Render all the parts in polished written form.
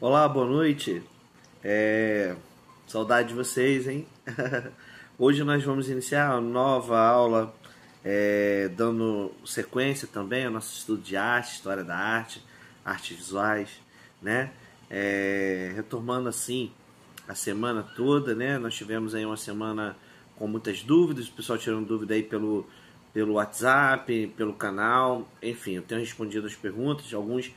Olá, boa noite. Saudade de vocês, hein? Hoje nós vamos iniciar uma nova aula, dando sequência também ao nosso estudo de arte, história da arte, artes visuais, né? Retomando assim a semana toda, né? Nós tivemos aí uma semana com muitas dúvidas, o pessoal tirando dúvida aí pelo WhatsApp, pelo canal, enfim, eu tenho respondido as perguntas, alguns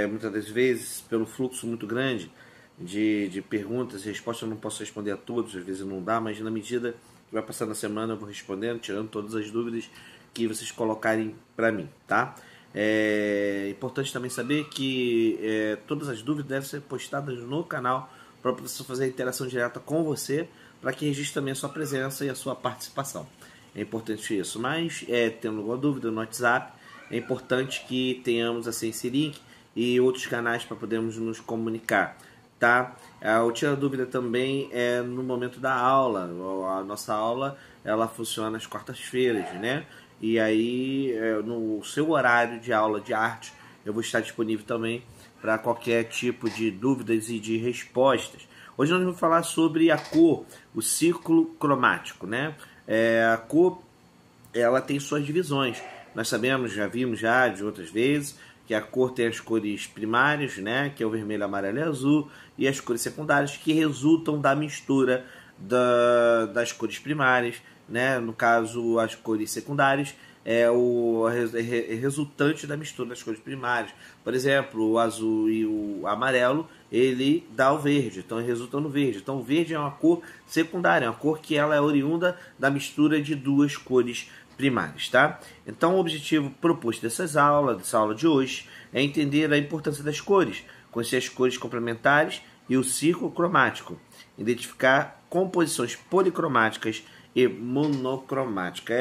muitas das vezes pelo fluxo muito grande de perguntas e respostas eu não posso responder a todos, às vezes não dá, mas na medida que vai passar na semana eu vou respondendo, tirando todas as dúvidas que vocês colocarem para mim, tá? É importante também saber que todas as dúvidas devem ser postadas no canal para você fazer a interação direta com você, para que registre também a sua presença e a sua participação. É importante isso, mas tendo alguma dúvida no WhatsApp, é importante que tenhamos assim, esse link e outros canais para podermos nos comunicar, tá? O Tira Dúvida também é no momento da aula. A nossa aula ela funciona às quartas-feiras, né? E aí no seu horário de aula de arte eu vou estar disponível também para qualquer tipo de dúvidas e de respostas. Hoje nós vamos falar sobre a cor, o círculo cromático, né? A cor ela tem suas divisões. Nós sabemos, já vimos já de outras vezes, que a cor tem as cores primárias, né, que é o vermelho, amarelo e azul, e as cores secundárias que resultam da mistura das cores primárias, né, no caso as cores secundárias é o resultante da mistura das cores primárias. Por exemplo, o azul e o amarelo, ele dá o verde, então ele resulta no verde. Então o verde é uma cor secundária, é uma cor que ela é oriunda da mistura de duas cores primárias, tá? Então o objetivo proposto dessa aula de hoje, é entender a importância das cores, conhecer as cores complementares e o círculo cromático, identificar composições policromáticas e monocromática.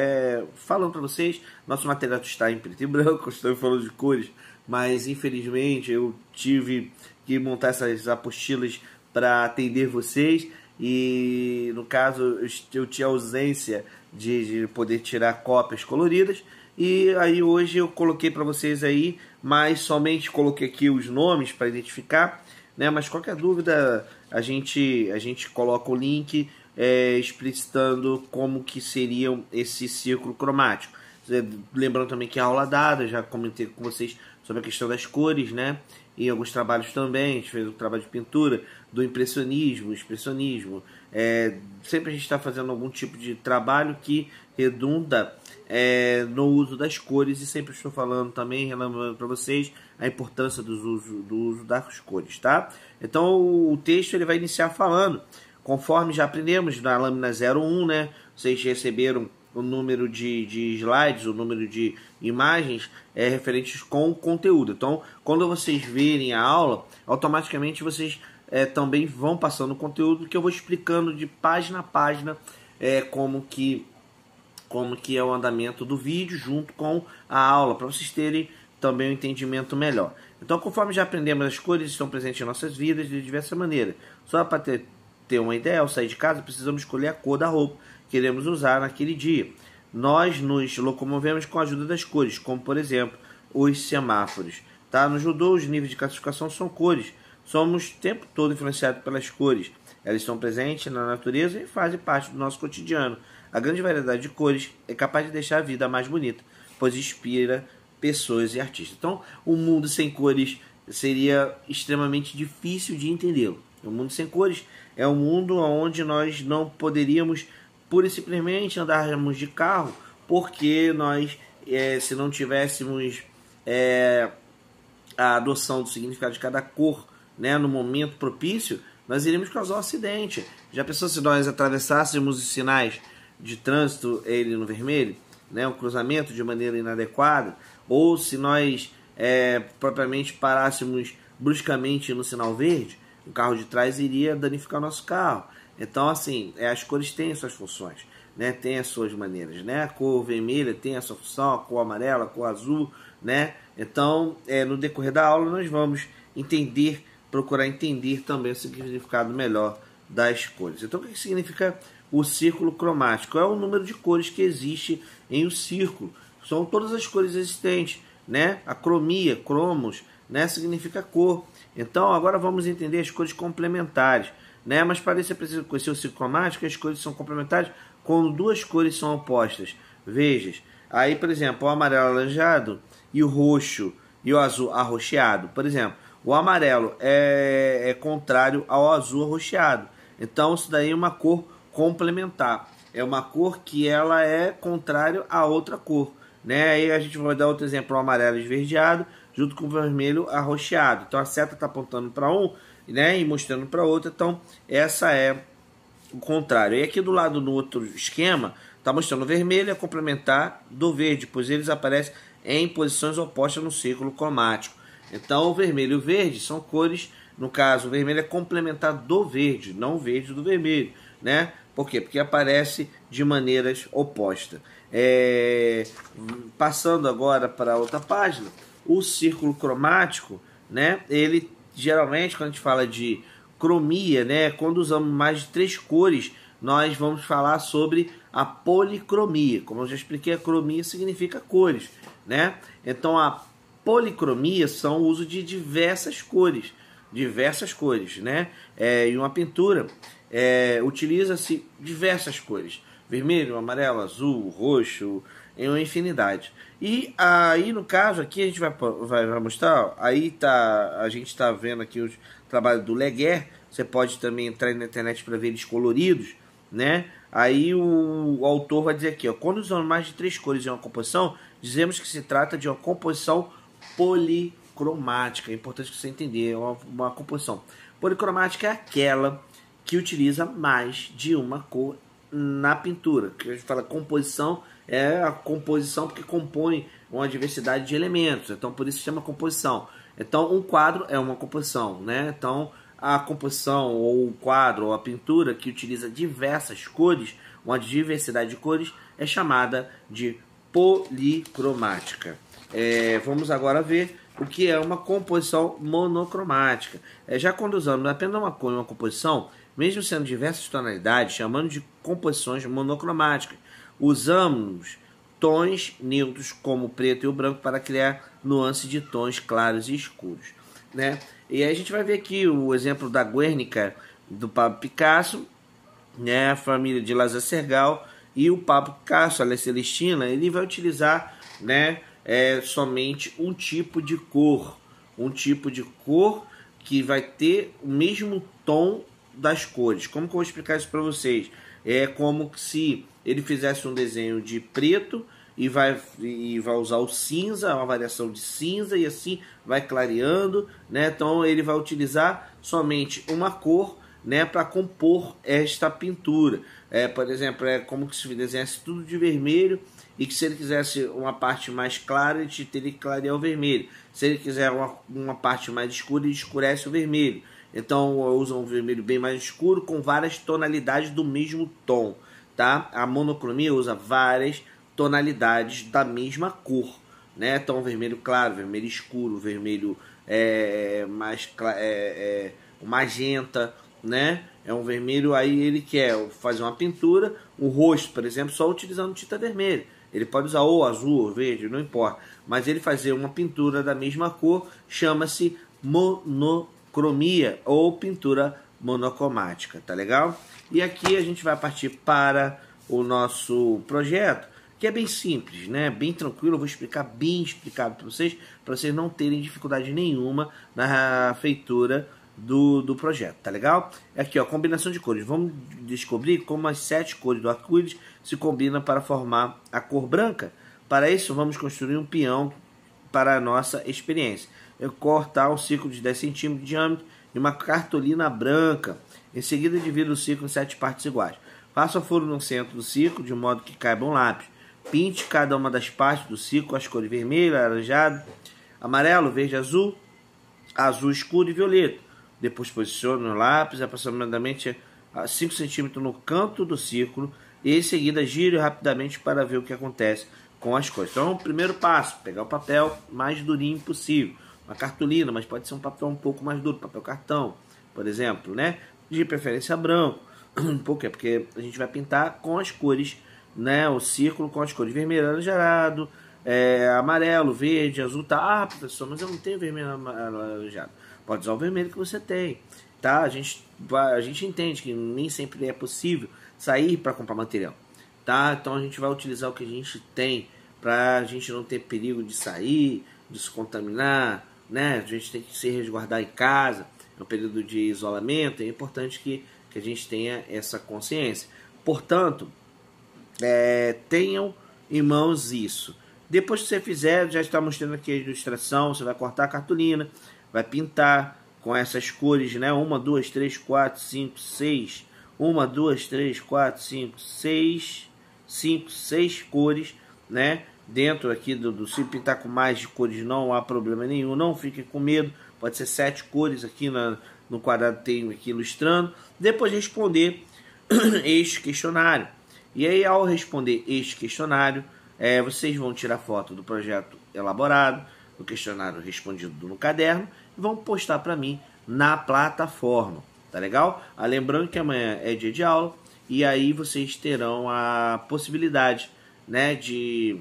Falando para vocês, nosso material está em preto e branco, estou falando de cores, mas infelizmente eu tive que montar essas apostilas para atender vocês e no caso eu tinha ausência de poder tirar cópias coloridas e aí hoje eu coloquei para vocês aí, mas somente coloquei aqui os nomes para identificar, né? Mas qualquer dúvida a gente coloca o link explicitando como que seria esse círculo cromático. Lembrando também que a aula dada, já comentei com vocês sobre a questão das cores, né? E alguns trabalhos também, a gente fez um trabalho de pintura do expressionismo. Sempre a gente está fazendo algum tipo de trabalho que redunda no uso das cores, e sempre estou falando também, relembrando para vocês a importância do uso das cores, tá? Então o texto ele vai iniciar falando, conforme já aprendemos na lâmina 01, né? Vocês receberam o número de slides, o número de imagens referentes com o conteúdo. Então, quando vocês verem a aula, automaticamente vocês também vão passando o conteúdo que eu vou explicando de página a página como que é o andamento do vídeo junto com a aula, para vocês terem também um entendimento melhor. Então, conforme já aprendemos, as cores estão presentes em nossas vidas de diversas maneiras. Só para ter uma ideia, ao sair de casa, precisamos escolher a cor da roupa que queremos usar naquele dia. Nós nos locomovemos com a ajuda das cores, como por exemplo os semáforos. Tá? No judô, os níveis de classificação são cores. Somos o tempo todo influenciados pelas cores. Elas estão presentes na natureza e fazem parte do nosso cotidiano. A grande variedade de cores é capaz de deixar a vida mais bonita, pois inspira pessoas e artistas. Então, o mundo sem cores seria extremamente difícil de entendê-lo. O mundo sem cores é um mundo onde nós não poderíamos pura e simplesmente andarmos de carro, porque nós, se não tivéssemos a adoção do significado de cada cor, né, no momento propício, nós iríamos causar um acidente. Já pensou se nós atravessássemos os sinais de trânsito ele no vermelho, né, um cruzamento de maneira inadequada, ou se nós propriamente parássemos bruscamente no sinal verde, o carro de trás iria danificar o nosso carro. Então, assim, as cores têm as suas funções, né? Tem as suas maneiras, né? A cor vermelha tem a sua função, a cor amarela, a cor azul, né? Então, no decorrer da aula, nós vamos procurar entender também o significado melhor das cores. Então, o que significa o círculo cromático? É o número de cores que existe em um círculo. São todas as cores existentes, né? A cromia, cromos, né, significa cor. Então agora vamos entender as cores complementares, né? Mas para isso é preciso conhecer o ciclo cromático. As cores são complementares quando duas cores são opostas. Veja, aí por exemplo, o amarelo alaranjado e o roxo e o azul arroxeado. Por exemplo, o amarelo é contrário ao azul arroxeado. Então isso daí é uma cor complementar. É uma cor que ela é contrário a outra cor, né? Aí a gente vai dar outro exemplo, o amarelo esverdeado junto com o vermelho arroxeado. Então a seta está apontando para um, né, e mostrando para outro. Então essa é o contrário. E aqui do lado no outro esquema está mostrando o vermelho é complementar do verde, pois eles aparecem em posições opostas no círculo cromático. Então o vermelho e o verde são cores, no caso o vermelho é complementar do verde, não o verde do vermelho, né? Por quê? Porque aparece de maneiras opostas. Passando agora para outra página, o círculo cromático, né? Ele geralmente, quando a gente fala de cromia, né? Quando usamos mais de 3 cores, nós vamos falar sobre a policromia. Como eu já expliquei, a cromia significa cores, né? Então a policromia são o uso de diversas cores, né? Em uma pintura utiliza-se diversas cores: vermelho, amarelo, azul, roxo, em uma infinidade. E aí no caso aqui a gente vai mostrar, aí a gente está vendo aqui o trabalho do Leguer. Você pode também entrar na internet para ver eles coloridos, né? Aí o autor vai dizer aqui, ó, quando usamos mais de 3 cores em uma composição, dizemos que se trata de uma composição policromática. É importante que você entender, é uma composição policromática é aquela que utiliza mais de uma cor na pintura. Que a gente fala composição, é a composição porque compõe uma diversidade de elementos, então por isso se chama composição. Então um quadro é uma composição, né? Então a composição ou o quadro ou a pintura que utiliza diversas cores, uma diversidade de cores, é chamada de policromática. Vamos agora ver o que é uma composição monocromática. Já quando usamos apenas uma cor em uma composição, mesmo sendo diversas tonalidades, chamamos de composições monocromáticas. Usamos tons neutros como o preto e o branco para criar nuances de tons claros e escuros, né? E aí a gente vai ver aqui o exemplo da Guernica do Pablo Picasso, né? A família de Lázaro Sergal, e o Pablo Picasso, a La Celestina, ele vai utilizar, né, somente um tipo de cor que vai ter o mesmo tom das cores. Como que eu vou explicar isso para vocês? É como se ele fizesse um desenho de preto e vai usar o cinza, uma variação de cinza, e assim vai clareando, né? Então ele vai utilizar somente uma cor, né, para compor esta pintura. Por exemplo, é como se desenhasse tudo de vermelho, e que se ele quisesse uma parte mais clara, ele teria que clarear o vermelho. Se ele quiser uma parte mais escura, ele escurece o vermelho. Então usa um vermelho bem mais escuro com várias tonalidades do mesmo tom, tá? A monocromia usa várias tonalidades da mesma cor, né? Então vermelho claro, vermelho escuro, vermelho magenta, né? É um vermelho, aí ele quer fazer uma pintura, o rosto, por exemplo, só utilizando tinta vermelha. Ele pode usar ou azul ou verde, não importa. Mas ele fazer uma pintura da mesma cor chama-se monocromia ou pintura monocromática, tá legal? E aqui a gente vai partir para o nosso projeto, que é bem simples, né? Bem tranquilo. Eu vou explicar bem explicado para vocês não terem dificuldade nenhuma na feitura do projeto, tá legal? Aqui, ó, combinação de cores. Vamos descobrir como as 7 cores do arco-íris se combinam para formar a cor branca. Para isso, vamos construir um peão para a nossa experiência. Eu cortar um círculo de 10 centímetros de diâmetro e uma cartolina branca. Em seguida, divido o círculo em 7 partes iguais. Faça furo no centro do círculo, de modo que caiba um lápis. Pinte cada uma das partes do círculo com as cores vermelho, alaranjado, amarelo, verde, azul, azul escuro e violeta. Depois posicione o lápis aproximadamente a 5 centímetros no canto do círculo e em seguida gire rapidamente para ver o que acontece com as cores. Então, o primeiro passo, pegar o papel mais durinho possível, uma cartolina, mas pode ser um papel um pouco mais duro, papel cartão, por exemplo, né? De preferência branco. Por quê? Porque a gente vai pintar com as cores, né? O círculo com as cores vermelho, alaranjado, amarelo, verde, azul, tá? Ah, professor, mas eu não tenho vermelho alaranjado. Pode usar o vermelho que você tem, tá? A gente entende que nem sempre é possível sair para comprar material, tá? Então a gente vai utilizar o que a gente tem para a gente não ter perigo de sair, de se contaminar, né? A gente tem que se resguardar em casa, no período de isolamento. É importante que a gente tenha essa consciência. Portanto, tenham em mãos isso. Depois que você fizer, já está mostrando aqui a ilustração. Você vai cortar a cartolina, vai pintar com essas cores, né? 1, 2, 3, 4, 5, 6. 1, 2, 3, 4, 5, 6. 5, 6 cores, né? Dentro aqui se pintar com mais de cores não há problema nenhum. Não fiquem com medo. Pode ser 7 cores aqui no quadrado, tem aqui ilustrando. Depois responder este questionário. E aí, ao responder este questionário, vocês vão tirar foto do projeto elaborado, do questionário respondido no caderno, e vão postar para mim na plataforma, tá legal? Lembrando que amanhã é dia de aula, e aí vocês terão a possibilidade, né, de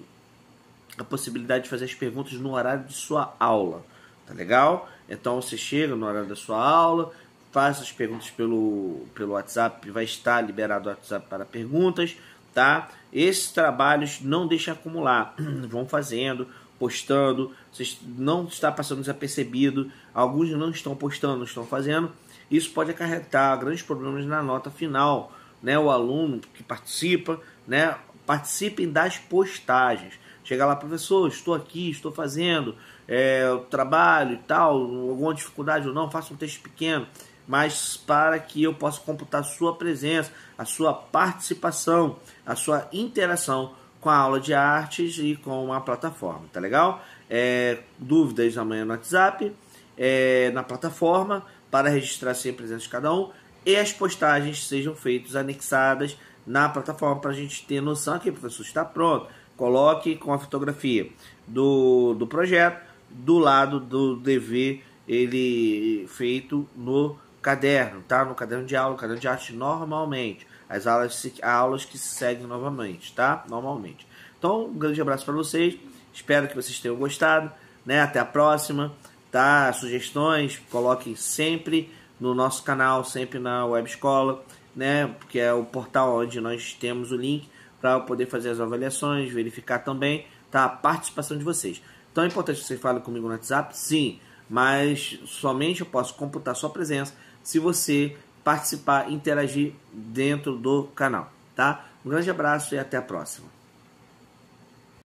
fazer as perguntas no horário de sua aula, tá legal? Então você chega no horário da sua aula, faça as perguntas pelo WhatsApp, vai estar liberado o WhatsApp para perguntas, tá? Esses trabalhos não deixem acumular, vão fazendo, postando, vocês não está passando desapercebido, alguns não estão postando, não estão fazendo, isso pode acarretar grandes problemas na nota final, né? O aluno que participa, né? Participem das postagens. Chega lá, professor, estou aqui, estou fazendo o trabalho e tal, alguma dificuldade ou não, faça um texto pequeno, mas para que eu possa computar a sua presença, a sua participação, a sua interação com a aula de artes e com a plataforma, tá legal? Dúvidas amanhã no WhatsApp, na plataforma, para registrar sempre a presença de cada um, e as postagens sejam feitas anexadas na plataforma para a gente ter noção que o professor está pronto. Coloque com a fotografia do projeto do lado do dever ele feito no caderno, tá? No caderno de aula, caderno de arte normalmente. As aulas que se seguem novamente, tá? Normalmente. Então, um grande abraço para vocês. Espero que vocês tenham gostado, né? Até a próxima, tá? Sugestões, coloquem sempre no nosso canal, sempre na Web Escola, né? Porque é o portal onde nós temos o link para poder fazer as avaliações, verificar também, tá? A participação de vocês. Então é importante que vocês falem comigo no WhatsApp, sim, mas somente eu posso computar sua presença se você participar, interagir dentro do canal, tá? Um grande abraço e até a próxima.